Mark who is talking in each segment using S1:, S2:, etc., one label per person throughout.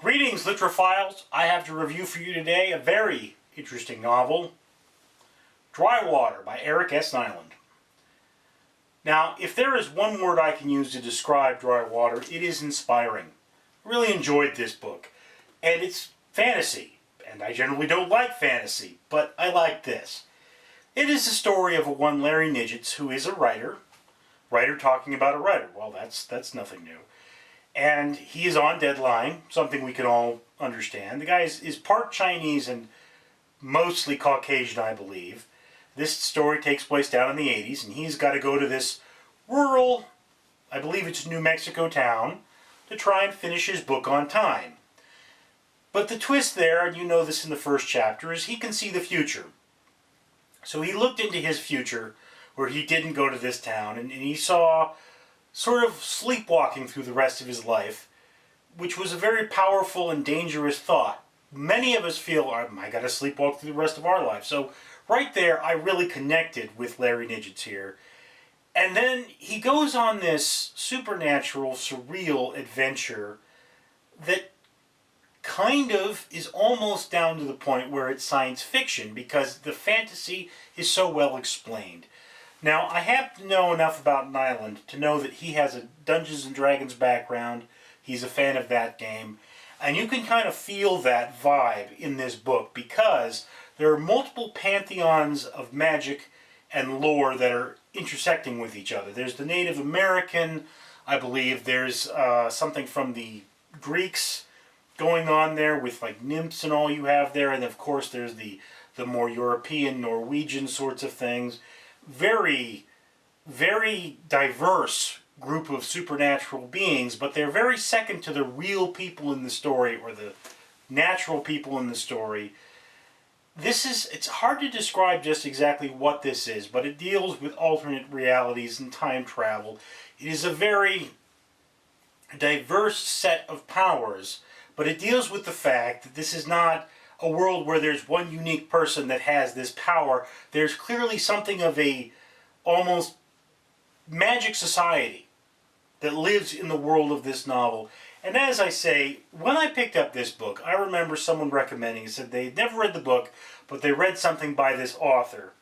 S1: Greetings, Litrophiles. I have to review for you today a very interesting novel, Dry Water by Eric S. Nylund. Now, if there is one word I can use to describe Dry Water, it is inspiring. I really enjoyed this book. And it's fantasy. And I generally don't like fantasy, but I like this. It is the story of one Larry Nidgetts, who is a writer talking about a writer. Well, that's nothing new. And he is on deadline, something we can all understand. The guy is part Chinese and mostly Caucasian, I believe. This story takes place down in the 80s, and he's got to go to this rural, I believe it's New Mexico town, to try and finish his book on time. But the twist there, and you know this in the first chapter, is he can see the future. So he looked into his future, where he didn't go to this town, and he saw sort of sleepwalking through the rest of his life, which was a very powerful and dangerous thought. Many of us feel, I got to sleepwalk through the rest of our life. So right there, I really connected with Larry Nidgetts here. And then he goes on this supernatural, surreal adventure that kind of is almost down to the point where it's science fiction, because the fantasy is so well explained. Now, I happen to know enough about Nylund to know that he has a Dungeons & Dragons background. He's a fan of that game. And you can kind of feel that vibe in this book, because there are multiple pantheons of magic and lore that are intersecting with each other. There's the Native American, I believe. There's something from the Greeks going on there with like nymphs and all you have there. And of course there's the more European, Norwegian sorts of things. Very, very diverse group of supernatural beings, but they're very second to the real people in the story, or the natural people in the story. It's hard to describe just exactly what this is, but it deals with alternate realities and time travel. It is a very diverse set of powers, but it deals with the fact that this is not a world where there's one unique person that has this power. There's clearly something of a almost magic society that lives in the world of this novel. And as I say, when I picked up this book, I remember someone recommending it, said they'd never read the book, but they read something by this author,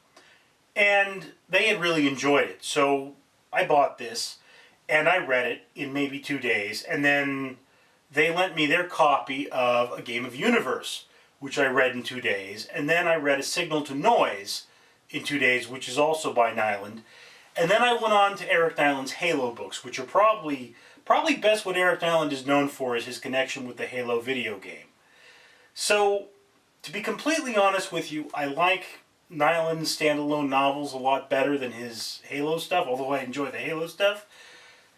S1: and they had really enjoyed it. So I bought this, and I read it in maybe 2 days, and then they lent me their copy of A Game of Universe, which I read in 2 days, and then I read A Signal to Noise in 2 days, which is also by Nylund, and then I went on to Eric Nylund's Halo books, which are probably best what Eric Nylund is known for is his connection with the Halo video game. So, to be completely honest with you, I like Nylund's standalone novels a lot better than his Halo stuff, although I enjoy the Halo stuff.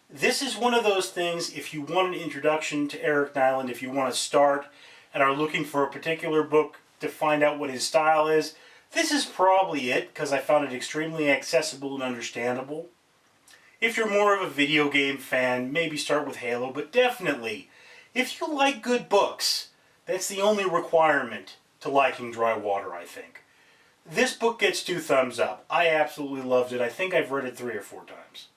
S1: This is one of those things, if you want an introduction to Eric Nylund, if you want to start and are looking for a particular book to find out what his style is, this is probably it, because I found it extremely accessible and understandable. If you're more of a video game fan, maybe start with Halo, but definitely, if you like good books, that's the only requirement to liking Dry Water, I think. This book gets 2 thumbs up. I absolutely loved it. I think I've read it 3 or 4 times.